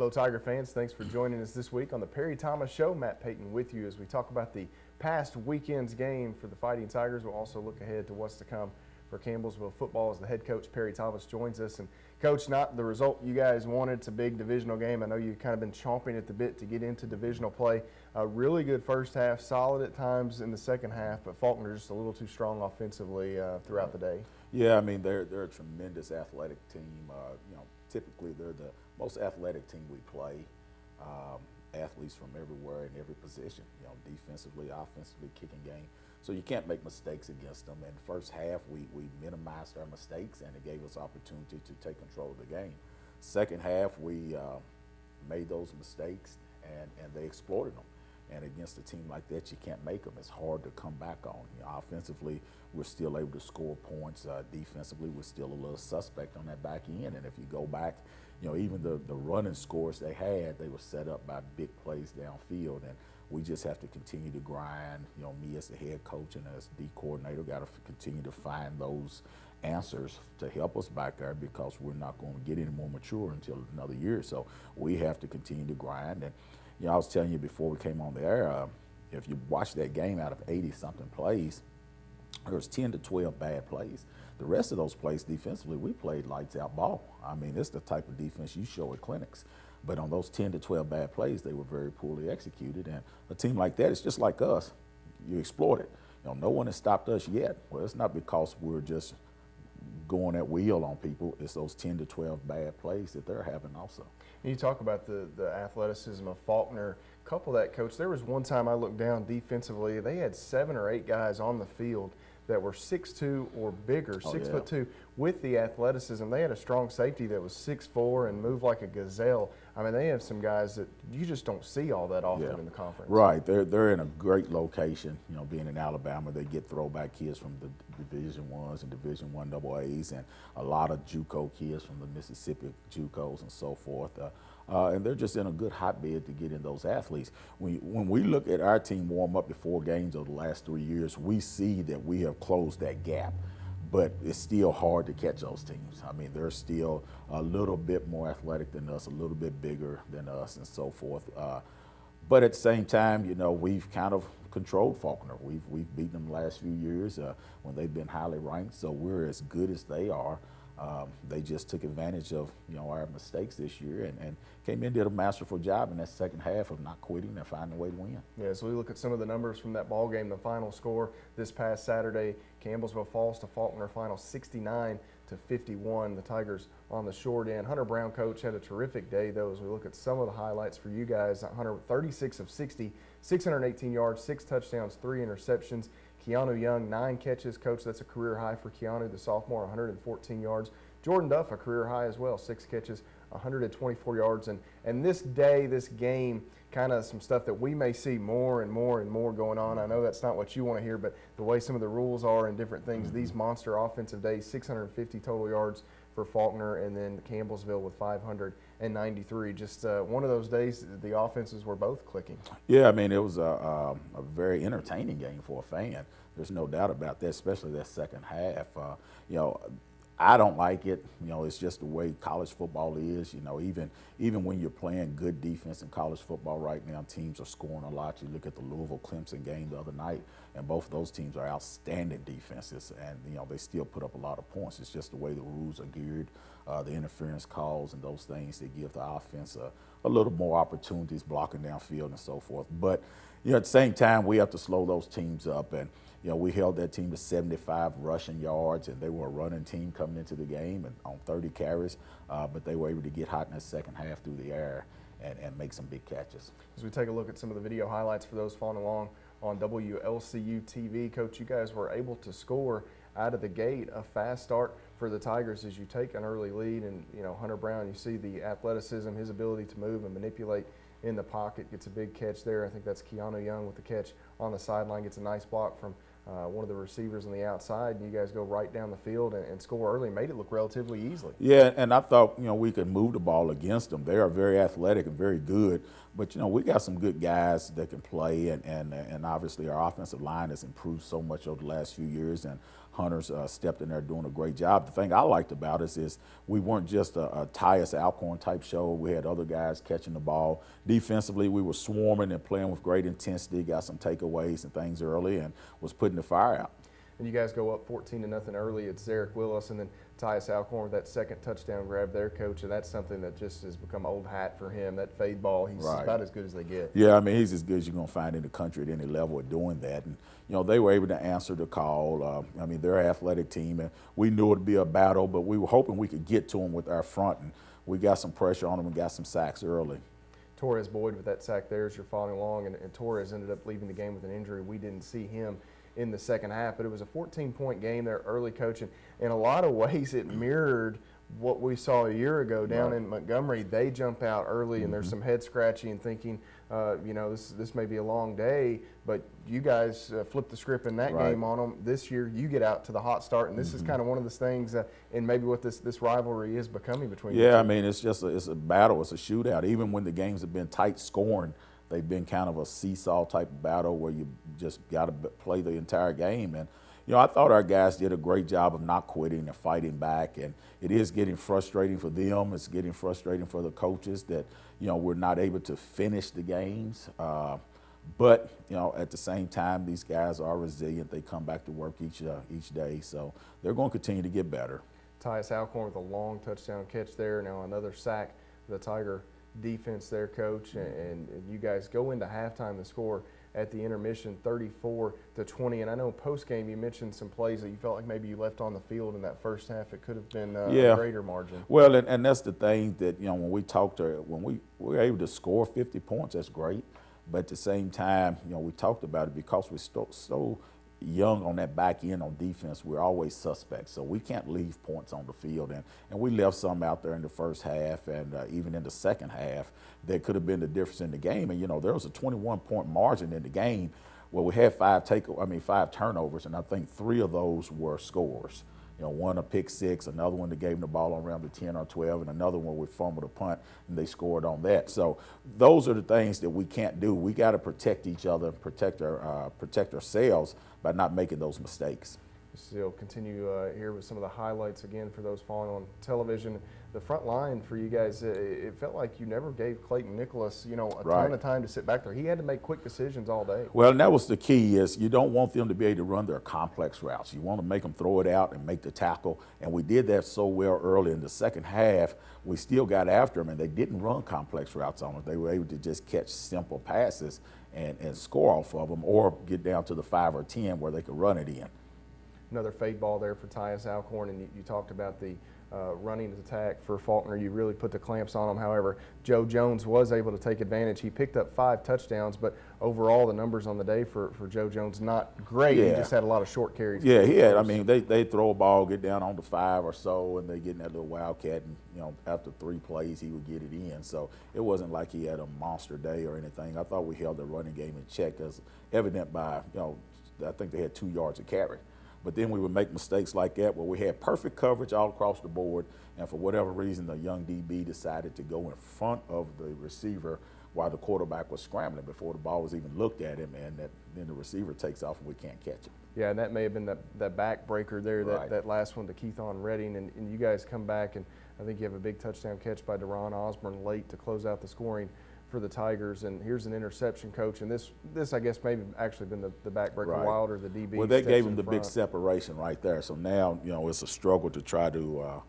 Hello, Tiger fans. Thanks for joining us this week on the Perry Thomas Show. Matt Payton with you as we talk about the past weekend's game for the Fighting Tigers. We'll also look ahead to what's to come for Campbellsville football as the head coach, Perry Thomas, joins us. And, Coach, not the result you guys wanted. It's a big divisional game. I know you've kind of been chomping at the bit to get into divisional play. A really good first half, solid at times in the second half, but Faulkner just a little too strong offensively throughout the day. Yeah, I mean, they're a tremendous athletic team. Typically they're the most athletic team we play. Athletes from everywhere in every position, defensively, offensively, kicking game. So you can't make mistakes against them. And first half, we minimized our mistakes, and it gave us opportunity to take control of the game. Second half, we made those mistakes, and they exploited them. And against a team like that, you can't make them. It's hard to come back on. Offensively, we're still able to score points. Defensively, we're still a little suspect on that back end. And if you go back, even the running scores they had, they were set up by big plays downfield. And we just have to continue to grind. Me as the head coach and as the coordinator got to continue to find those answers to help us back there, because we're not going to get any more mature until another year. So we have to continue to grind. And I was telling you before we came on the air, if you watch that game, out of 80-something plays, there was 10 to 12 bad plays. The rest of those plays defensively, we played lights out ball. I mean, it's the type of defense you show at clinics. But on those 10 to 12 bad plays, they were very poorly executed. And a team like that is just like us. You exploit it. No one has stopped us yet. Well, it's not because we're just going at will on people. It's those 10 to 12 bad plays that they're having also. You talk about the athleticism of Faulkner. Couple that, Coach. There was one time I looked down defensively. They had 7 or 8 guys on the field that were 6'2" or bigger, 6'2", with the athleticism. They had a strong safety that was 6'4" and moved like a gazelle. I mean, they have some guys that you just don't see all that often in the conference. Right. They're in a great location. Being in Alabama, they get throwback kids from the Division I's and Division I AA's, and a lot of JUCO kids from the Mississippi JUCOs and so forth. And they're just in a good hotbed to get in those athletes. When we look at our team warm up before games over the last 3 years, we see that we have closed that gap. But it's still hard to catch those teams. I mean, they're still a little bit more athletic than us, a little bit bigger than us, and so forth. But at the same time, we've kind of controlled Faulkner. We've beaten them the last few years when they've been highly ranked, so we're as good as they are. They just took advantage of our mistakes this year and came in, did a masterful job in that second half of not quitting and finding a way to win. Yeah, so we look at some of the numbers from that ball game. The final score this past Saturday, Campbellsville falls to Faulkner, final 69-51. The Tigers on the short end. Hunter Brown, coach, had a terrific day, though, as we look at some of the highlights for you guys. Hunter, 36 of 60, 618 yards, 6 touchdowns, 3 interceptions. Keanu Young, 9 catches. Coach, that's a career high for Keanu, the sophomore, 114 yards. Jordan Duff, a career high as well, 6 catches, 124 yards. And this day, this game, kind of some stuff that we may see more and more and more going on. I know that's not what you want to hear, but the way some of the rules are and different things, these monster offensive days, 650 total yards for Faulkner, and then Campbellsville with 593. Just one of those days the offenses were both clicking. Yeah, I mean, it was a very entertaining game for a fan. There's no doubt about that, especially that second half. I don't like it. It's just the way college football is. Even when you're playing good defense in college football right now, teams are scoring a lot. You look at the Louisville-Clemson game the other night, and both of those teams are outstanding defenses, and they still put up a lot of points. It's just the way the rules are geared, the interference calls and those things that give the offense a little more opportunities blocking downfield and so forth. But at the same time, we have to slow those teams up, and we held that team to 75 rushing yards, and they were a running team coming into the game and on 30 carries, but they were able to get hot in the second half through the air and make some big catches. As we take a look at some of the video highlights for those following along on WLCU TV, Coach, you guys were able to score out of the gate, a fast start for the Tigers as you take an early lead. And, Hunter Brown, you see the athleticism, his ability to move and manipulate in the pocket, gets a big catch there. I think that's Keanu Young with the catch on the sideline, gets a nice block from one of the receivers on the outside, and you guys go right down the field and score early and made it look relatively easily. Yeah, and I thought, we could move the ball against them. They are very athletic and very good, but, we got some good guys that can play, and obviously our offensive line has improved so much over the last few years, and Hunter's stepped in there doing a great job. The thing I liked about us is we weren't just a Tyus Alcorn type show. We had other guys catching the ball. Defensively, we were swarming and playing with great intensity, got some takeaways and things early, and was putting the fire out. And you guys go up 14-0 early. It's Zarek Willis and then Tyus Alcorn with that second touchdown grab there, Coach. And that's something that just has become old hat for him. That fade ball, he's about as good as they get. Yeah, I mean, he's as good as you're going to find in the country at any level of doing that. And, they were able to answer the call. I mean, they're an athletic team, and we knew it would be a battle, but we were hoping we could get to them with our front. And we got some pressure on them and got some sacks early. Torres Boyd with that sack there as you're following along, and Torres ended up leaving the game with an injury. We didn't see him in the second half, but it was a 14-point game there early, Coach, and in a lot of ways it mirrored what we saw a year ago down in Montgomery. They jump out early, and there's some head scratching and thinking, this may be a long day, but you guys flipped the script in that game on them. This year you get out to the hot start, and this is kind of one of those things, and maybe what this rivalry is becoming between you two. I mean, it's a battle, it's a shootout. Even when the games have been tight scoring, they've been kind of a seesaw type of battle where you just got to play the entire game. And, I thought our guys did a great job of not quitting and fighting back. And it is getting frustrating for them. It's getting frustrating for the coaches that, we're not able to finish the games. But, at the same time, these guys are resilient. They come back to work each day. So they're going to continue to get better. Tyus Alcorn with a long touchdown catch there. Now another sack. The Tiger defense there, Coach, and you guys go into halftime. The score at the intermission 34-20, and I know post game you mentioned some plays that you felt like maybe you left on the field in that first half. It could have been a greater margin. Well, and that's the thing that when we were able to score 50 points, that's great. But at the same time, we talked about it because we're so young on that back end on defense. We're always suspects, so we can't leave points on the field, and we left some out there in the first half and even in the second half that could have been the difference in the game. And there was a 21-point margin in the game where we had five turnovers, and I think 3 of those were scores. One a pick six, another one that gave them the ball around the 10 or 12, and another one we fumbled a punt and they scored on that. So those are the things that we can't do. We got to protect each other, protect ourselves by not making those mistakes. Still continue here with some of the highlights again for those following on television. The front line for you guys, it felt like you never gave Clayton Nicholas, a ton of time to sit back there. He had to make quick decisions all day. Well, and that was the key, is you don't want them to be able to run their complex routes. You want to make them throw it out and make the tackle, and we did that so well early. In the second half, we still got after them, and they didn't run complex routes on us. They were able to just catch simple passes and score off of them, or get down to the 5 or 10 where they could run it in. Another fade ball there for Tyus Alcorn, and you talked about the running attack for Faulkner. You really put the clamps on him. However, Joe Jones was able to take advantage. He picked up 5 touchdowns, but overall the numbers on the day for Joe Jones not great. He just had a lot of short carries. Yeah, he had. I mean, they throw a ball, get down on the 5 or so, and they get in that little wildcat, and after 3 plays he would get it in. So it wasn't like he had a monster day or anything. I thought we held the running game in check, as evident by I think they had 2 yards of carry. But then we would make mistakes like that where we had perfect coverage all across the board, and for whatever reason the young DB decided to go in front of the receiver while the quarterback was scrambling before the ball was even looked at him, and then the receiver takes off and we can't catch it. Yeah, and that may have been that backbreaker there, that last one to Keithon Redding, and you guys come back, and I think you have a big touchdown catch by Deron Osborne late to close out the scoring for the Tigers, and here's an interception, Coach, and this I guess maybe actually been the backbreaker. Wilder, the DB. Well, they gave him the big separation right there, so now it's a struggle to try to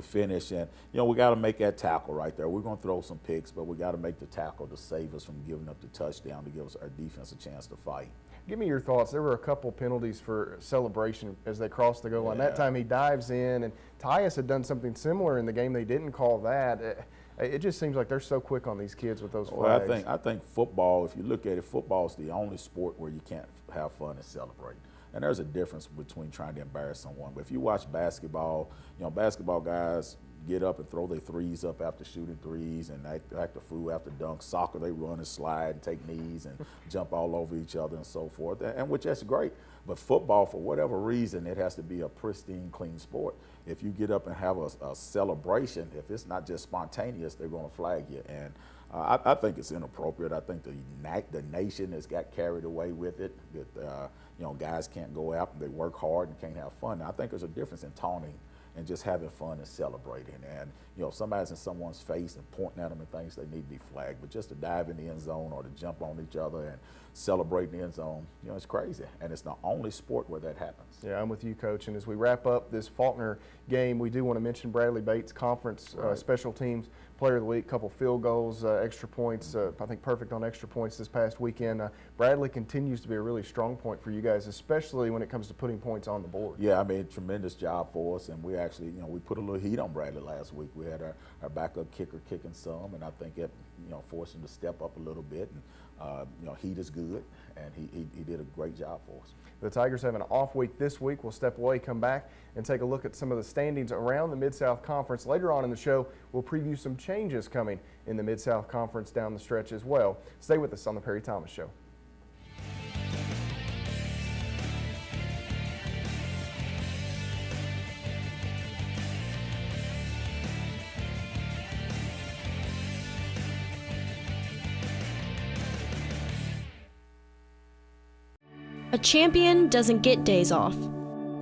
finish, and we got to make that tackle right there. We're going to throw some picks, but we got to make the tackle to save us from giving up the touchdown, to give us our defense a chance to fight. Give me your thoughts. There were a couple penalties for celebration as they crossed the goal line. That time he dives in, and Tyus had done something similar in the game. They didn't call that. It just seems like they're so quick on these kids with those flags. Well, I think football, if you look at it, football is the only sport where you can't have fun and celebrate. And there's a difference between trying to embarrass someone. But if you watch basketball, basketball guys get up and throw their threes up after shooting threes and act a fool after dunks. Soccer, they run and slide and take knees and jump all over each other and so forth, and which that's great. But football, for whatever reason, it has to be a pristine, clean sport. If you get up and have a celebration, if it's not just spontaneous, they're going to flag you. And I think it's inappropriate. I think the nation has got carried away with it. That guys can't go out and they work hard and can't have fun. I think there's a difference in taunting and just having fun and celebrating. And somebody's in someone's face and pointing at them and things, they need to be flagged. But just to dive in the end zone or to jump on each other and celebrate in the end zone, it's crazy. And it's the only sport where that happens. Yeah, I'm with you, Coach. And as we wrap up this Faulkner game, we do want to mention Bradley Bates, conference special teams player of the week, couple field goals, extra points, I think perfect on extra points this past weekend. Bradley continues to be a really strong point for you guys, especially when it comes to putting points on the board. Yeah, I mean, tremendous job for us, and we actually, we put a little heat on Bradley last week. We had our backup kicker kicking some, and I think it, forced him to step up a little bit. And heat is good, and he did a great job for us. The Tigers have an off week this week. We'll step away, come back, and take a look at some of the standings around the Mid-South Conference. Later on in the show, we'll preview some changes coming in the Mid-South Conference down the stretch as well. Stay with us on the Perry Thomas Show. A champion doesn't get days off.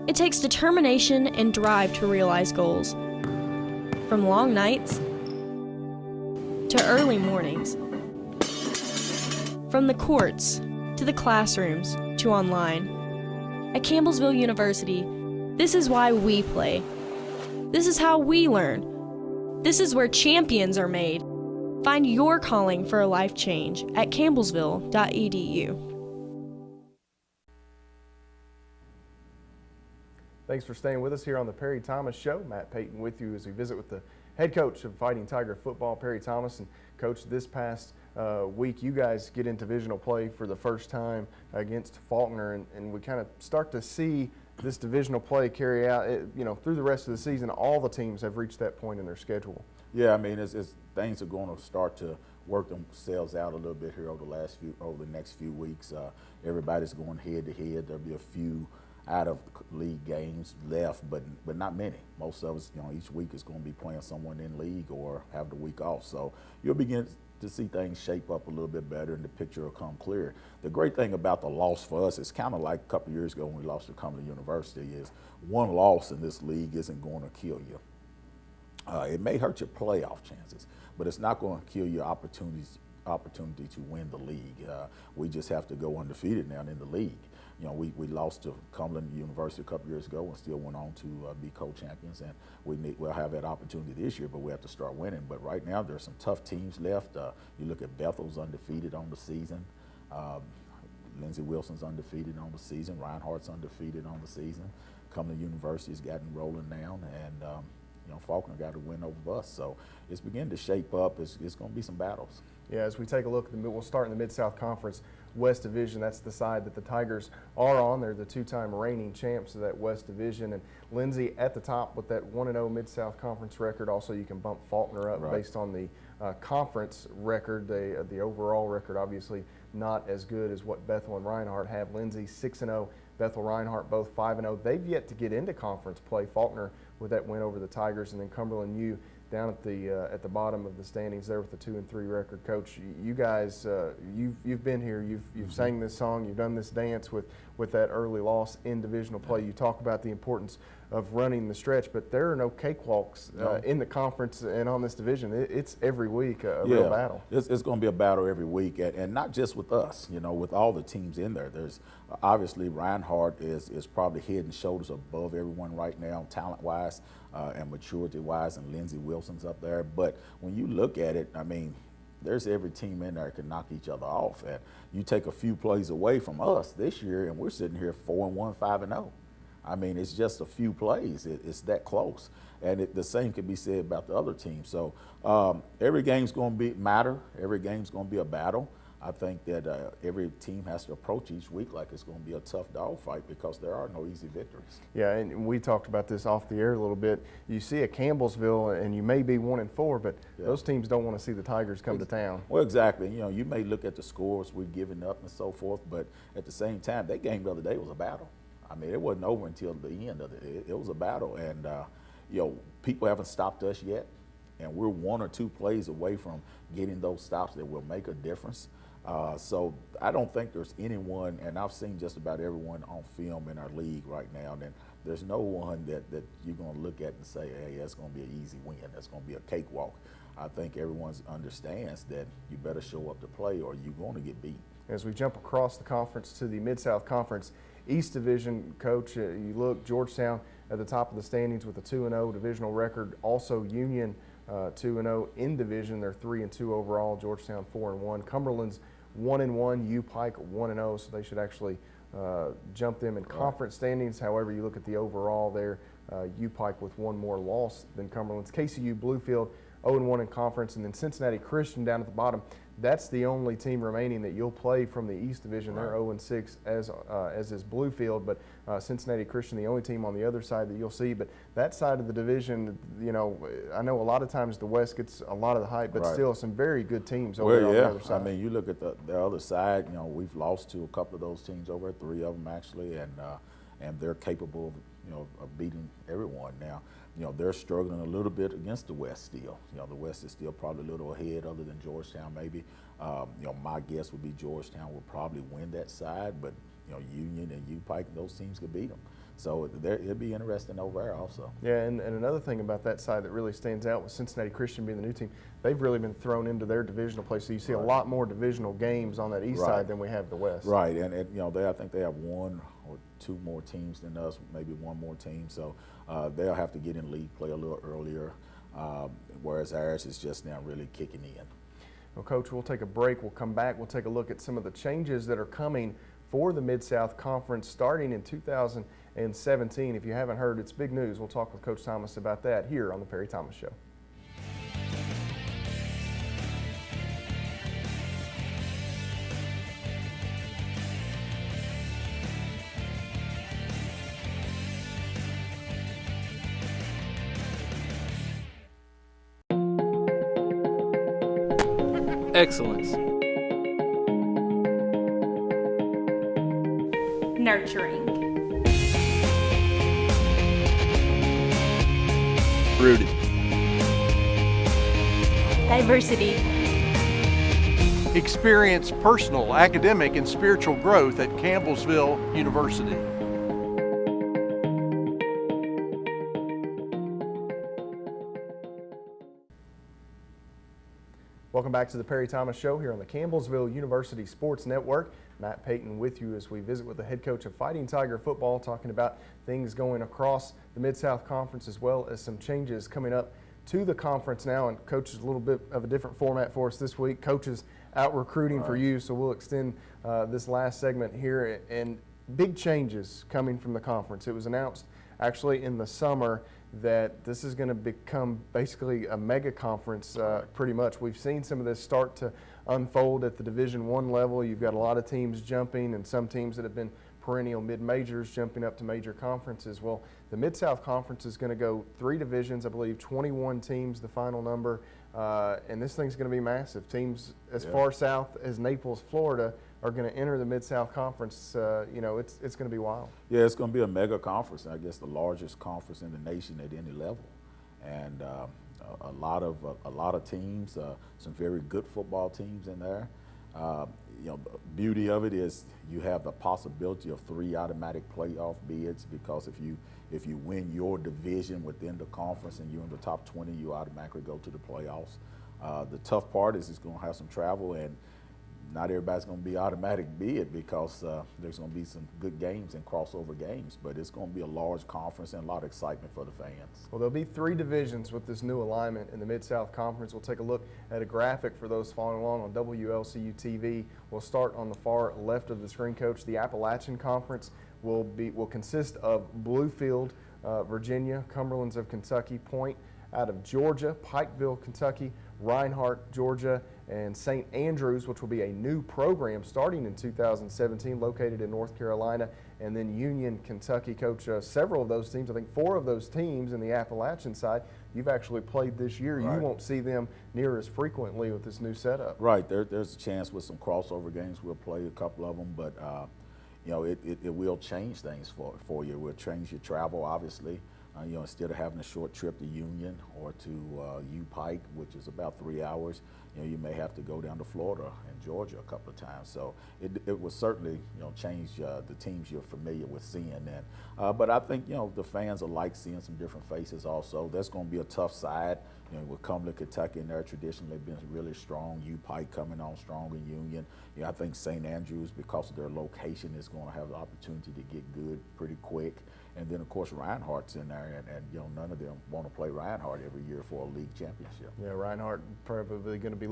It takes determination and drive to realize goals. From long nights to early mornings. From the courts to the classrooms to online. At Campbellsville University, this is why we play. This is how we learn. This is where champions are made. Find your calling for a life change at campbellsville.edu. Thanks for staying with us here on the Perry Thomas Show. Matt Payton with you as we visit with the head coach of Fighting Tiger football, Perry Thomas. And Coach, this past week, you guys get into divisional play for the first time against Faulkner, and we kind of start to see this divisional play carry out. Through the rest of the season, all the teams have reached that point in their schedule. Yeah, I mean, it's things are going to start to work themselves out a little bit here over the next few weeks. Everybody's going head to head. There'll be a few out of league games left, but not many. Most of us, each week is going to be playing someone in league or have the week off. So you'll begin to see things shape up a little bit better and the picture will come clear. The great thing about the loss for us is kind of like a couple of years ago when we lost to Cumberland University is one loss in this league isn't going to kill you. It may hurt your playoff chances, but it's not going to kill your opportunity to win the league. We just have to go undefeated now in the league. We lost to Cumberland University a couple years ago and still went on to be co-champions, and we'll have that opportunity this year, but we have to start winning. But right now there's some tough teams left. You look at Bethel's undefeated on the season. Lindsey Wilson's undefeated on the season. Reinhardt's undefeated on the season. Cumberland University's gotten rolling now, and Faulkner got a win over us. So it's beginning to shape up. It's going to be some battles. Yeah, as we take a look, we'll start in the Mid-South Conference West Division. That's the side that the Tigers are on. They're the two-time reigning champs of that West Division. And Lindsey at the top with that 1-0 Mid-South Conference record. Also, you can bump Faulkner up based on the conference record. The overall record, obviously, not as good as what Bethel and Reinhardt have. Lindsey 6-0, Bethel, Reinhardt both 5-0. They've yet to get into conference play. Faulkner with that win over the Tigers, and then Cumberland U down at the bottom of the standings there with the 2-3 record. Coach, you guys, you've been here. You've sang this song. You've done this dance with that early loss in divisional play. You talk about the importance of running the stretch, but there are no cakewalks in the conference and on this division. It's every week a real battle. It's going to be a battle every week, and not just with us. With all the teams in there. There's obviously Reinhardt is probably head and shoulders above everyone right now, talent-wise. And maturity-wise, and Lindsey Wilson's up there. But when you look at it, I mean, there's every team in there that can knock each other off. And you take a few plays away from us this year, and we're sitting here 4-1, 5-0. I mean, it's just a few plays. It's that close. And the same can be said about the other teams. So every game's going to matter. Every game's going to be a battle. I think that every team has to approach each week like it's going to be a tough dogfight because there are no easy victories. Yeah, and we talked about this off the air a little bit. You see a Campbellsville, and you may be 1-4, but those teams don't want to see the Tigers come to town. Well, exactly. You know, you may look at the scores we're giving up and so forth, but at the same time, that game the other day was a battle. I mean, it wasn't over until the end of it. It was a battle, and you know, people haven't stopped us yet, and we're 1 or 2 plays away from getting those stops that will make a difference. So I don't think there's anyone, and I've seen just about everyone on film in our league right now, and there's no one that you're going to look at and say, hey, that's going to be an easy win. That's going to be a cakewalk. I think everyone understands that you better show up to play or you're going to get beat. As we jump across the conference to the Mid-South Conference East Division, Coach, you look, Georgetown at the top of the standings with a 2-0 divisional record. Also Union 2-0 in division. They're 3-2 overall. Georgetown 4-1. Cumberland's 1-1. U Pike 1-0. So they should actually jump them in conference standings. However, you look at the overall there, U Pike with 1 more loss than Cumberland's. KCU Bluefield 0-1 in conference, and then Cincinnati Christian down at the bottom. That's the only team remaining that you'll play from the East Division. They're 0-6 as is Bluefield, but Cincinnati Christian, the only team on the other side that you'll see. But that side of the division, you know, I know a lot of times the West gets a lot of the hype, but still some very good teams over on the other side. I mean, you look at the other side. You know, we've lost to a couple of those teams over, 3 of them actually, and they're capable of, you know, of beating everyone now. You know, they're struggling a little bit against the West still. You know, the West is still probably a little ahead other than Georgetown maybe. You know, my guess would be Georgetown will probably win that side, but, you know, Union and U Pike, those teams could beat them. So it'll be interesting over there also. Yeah, and another thing about that side that really stands out with Cincinnati Christian being the new team, they've really been thrown into their divisional play. So you see a lot more divisional games on that east side than we have the West. Right, and you know, I think they have 1 or 2 more teams than us, maybe 1 more team. So they'll have to get in league play a little earlier, whereas ours is just now really kicking in. Well, Coach, we'll take a break. We'll come back. We'll take a look at some of the changes that are coming for the Mid-South Conference starting in 2017. If you haven't heard, it's big news. We'll talk with Coach Thomas about that here on the Perry Thomas Show. Excellence. Nurturing. Rooted. Diversity. Experience personal, academic, and spiritual growth at Campbellsville University. Welcome back to the Perry Thomas Show here on the Campbellsville University Sports Network. Matt Payton with you as we visit with the head coach of Fighting Tiger football, talking about things going across the Mid-South Conference as well as some changes coming up to the conference now. And Coach, is a little bit of a different format for us this week. Coaches out recruiting for you, so we'll extend this last segment here. And big changes coming from the conference. It was announced actually in the summer that this is going to become basically a mega conference pretty much. We've seen some of this start to unfold at the Division I level. You've got a lot of teams jumping and some teams that have been perennial mid-majors jumping up to major conferences. Well, the Mid-South Conference is going to go 3 divisions, I believe 21 teams, the final number, and this thing's going to be massive. Teams as far south as Naples, Florida are going to enter the Mid-South Conference. You know, it's going to be wild. Yeah, it's going to be a mega conference. I guess the largest conference in the nation at any level, and a lot of teams, some very good football teams in there. You know, the beauty of it is you have the possibility of 3 automatic playoff bids, because if you win your division within the conference and you're in the top 20, you automatically go to the playoffs. The tough part is it's going to have some travel, and not everybody's going to be automatic bid, because there's going to be some good games and crossover games, but it's going to be a large conference and a lot of excitement for the fans. Well, there'll be 3 divisions with this new alignment in the Mid-South Conference. We'll take a look at a graphic for those following along on WLCU TV. We'll start on the far left of the screen, Coach. The Appalachian Conference will consist of Bluefield, Virginia, Cumberlands of Kentucky, Point out of Georgia, Pikeville, Kentucky, Reinhardt, Georgia, and St. Andrews, which will be a new program starting in 2017, located in North Carolina, and then Union, Kentucky. Coach, several of those teams, I think 4 of those teams in the Appalachian side, you've actually played this year. Right. You won't see them near as frequently with this new setup. Right. There's a chance with some crossover games we'll play a couple of them, but you know, it will change things for you. It will change your travel, obviously. You know, instead of having a short trip to Union or to U-Pike, which is about 3 hours, you know, you may have to go down to Florida and Georgia a couple of times. So it will certainly, you know, change the teams you're familiar with seeing. And but I think, you know, the fans will like seeing some different faces also. That's going to be a tough side. You know, with Cumberland, Kentucky, and their traditionally been really strong. U-Pike coming on strong in Union. You know, I think St. Andrews, because of their location, is going to have the opportunity to get good pretty quick. And then, of course, Reinhardt's in there, and you know, none of them want to play Reinhardt every year for a league championship. Yeah, Reinhardt probably going to be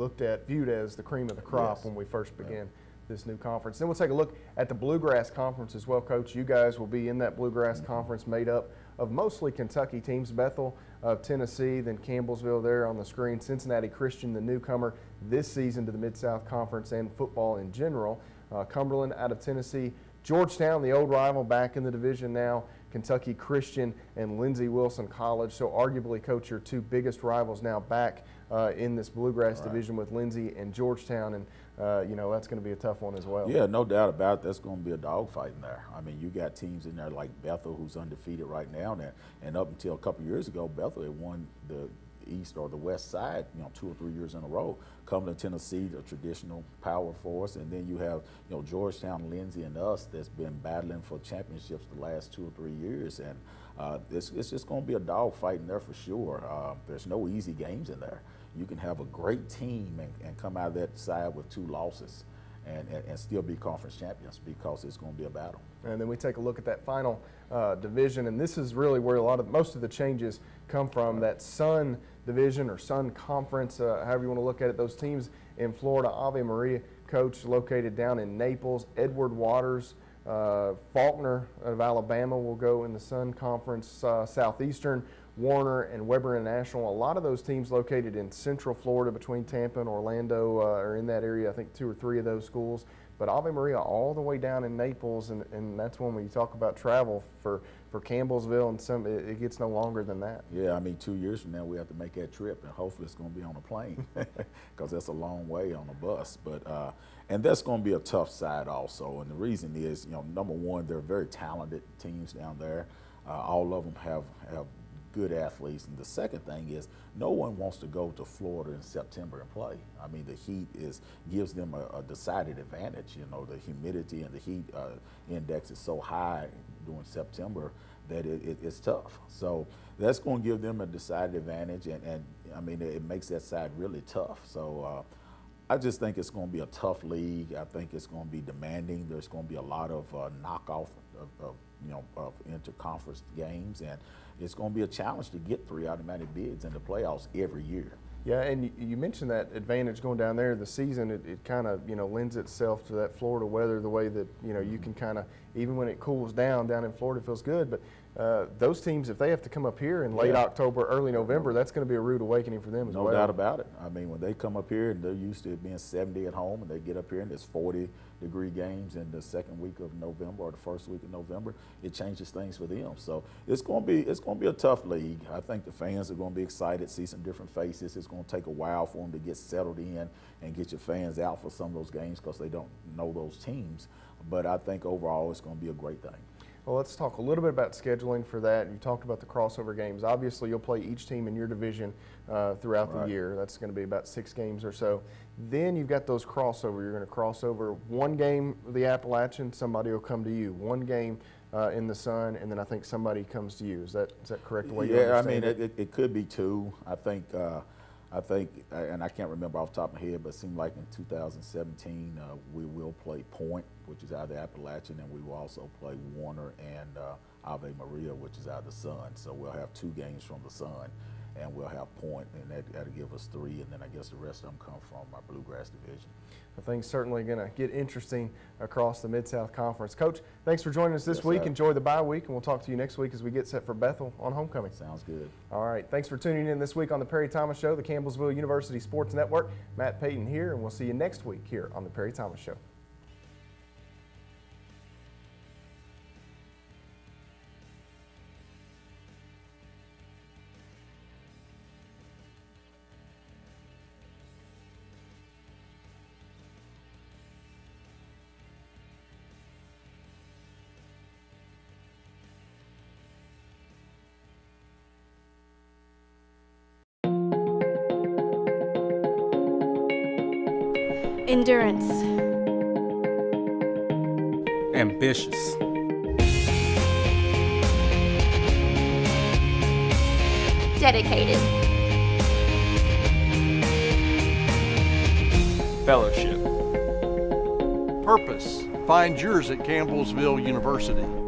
viewed as the cream of the crop when we first begin this new conference. Then we'll take a look at the Bluegrass Conference as well, Coach. You guys will be in that Bluegrass Conference made up of mostly Kentucky teams. Bethel of Tennessee, then Campbellsville there on the screen. Cincinnati Christian, the newcomer this season to the Mid-South Conference and football in general. Cumberland out of Tennessee. Georgetown, the old rival, back in the division now. Kentucky Christian and Lindsey Wilson College. So arguably, Coach, your 2 biggest rivals now back in this Bluegrass division with Lindsey and Georgetown. And, you know, that's going to be a tough one as well. Yeah, no doubt about it. That's going to be a dogfight in there. I mean, you got teams in there like Bethel, who's undefeated right now. And up until a couple of years ago, Bethel had won the East or the West side, you know, 2 or 3 years in a row. Cumberland, Tennessee, the traditional power force, and then you have, you know, Georgetown, Lindsey, and us that's been battling for championships the last 2 or 3 years, and it's just going to be a dogfight in there for sure. There's no easy games in there. You can have a great team and come out of that side with 2 losses. And still be conference champions, because it's going to be a battle. And then we take a look at that final division, and this is really where most of the changes come from. That Sun Division or Sun Conference, however you want to look at it. Those teams in Florida, Ave Maria, Coach, located down in Naples. Edward Waters, Faulkner of Alabama will go in the Sun Conference. Southeastern, Warner, and Weber International. A lot of those teams located in Central Florida between Tampa and Orlando are in that area. I think 2 or 3 of those schools. But Ave Maria all the way down in Naples, and that's when you talk about travel for Campbellsville, and it gets no longer than that. Yeah, I mean, 2 years from now we have to make that trip, and hopefully it's going to be on a plane, because that's a long way on a bus. But and that's going to be a tough side also, and the reason is, you know, number one, they're very talented teams down there. All of them have good athletes, and the second thing is no one wants to go to Florida in September and play. I mean, the heat gives them a decided advantage. You know, the humidity and the heat index is so high during September that it's tough. So that's going to give them a decided advantage, and I mean, it makes that side really tough. So I just think it's going to be a tough league. I think it's going to be demanding. There's going to be a lot of knockoff of interconference games, and it's going to be a challenge to get 3 automatic bids in the playoffs every year. Yeah, and you mentioned that advantage going down there. The season, it kind of, you know, lends itself to that Florida weather, the way that, you know, you can kind of, even when it cools down in Florida, it feels good. But those teams, if they have to come up here in late October, early November, that's going to be a rude awakening for them as well. No doubt about it. I mean, when they come up here and they're used to it being 70 at home, and they get up here and there's 40-degree games in the second week of November or the first week of November, it changes things for them. So it's going to be a tough league. I think the fans are going to be excited, see some different faces. It's going to take a while for them to get settled in and get your fans out for some of those games, because they don't know those teams. But I think overall it's going to be a great thing. Well, let's talk a little bit about scheduling for that. You talked about the crossover games. Obviously, you'll play each team in your division throughout the year. That's going to be about 6 games or so. Then you've got those crossover. You're going to cross over one game of the Appalachian, somebody will come to you. One game in the Sun, and then I think somebody comes to you. Is that correct? The way you understand it could be 2. I think, and I can't remember off the top of my head, but it seemed like in 2017 we will play Point, which is out of the Appalachian, and we will also play Warner and Ave Maria, which is out of the Sun. So we'll have 2 games from the Sun. and we'll have point, and that'll give us 3, and then I guess the rest of them come from our Bluegrass division. I think certainly going to get interesting across the Mid-South Conference. Coach, thanks for joining us this week. Sir. Enjoy the bye week, and we'll talk to you next week as we get set for Bethel on homecoming. Sounds good. All right, thanks for tuning in this week on the Perry Thomas Show, the Campbellsville University Sports Network. Matt Payton here, and we'll see you next week here on the Perry Thomas Show. Endurance. Ambitious. Dedicated. Fellowship. Purpose. Find yours at Campbellsville University.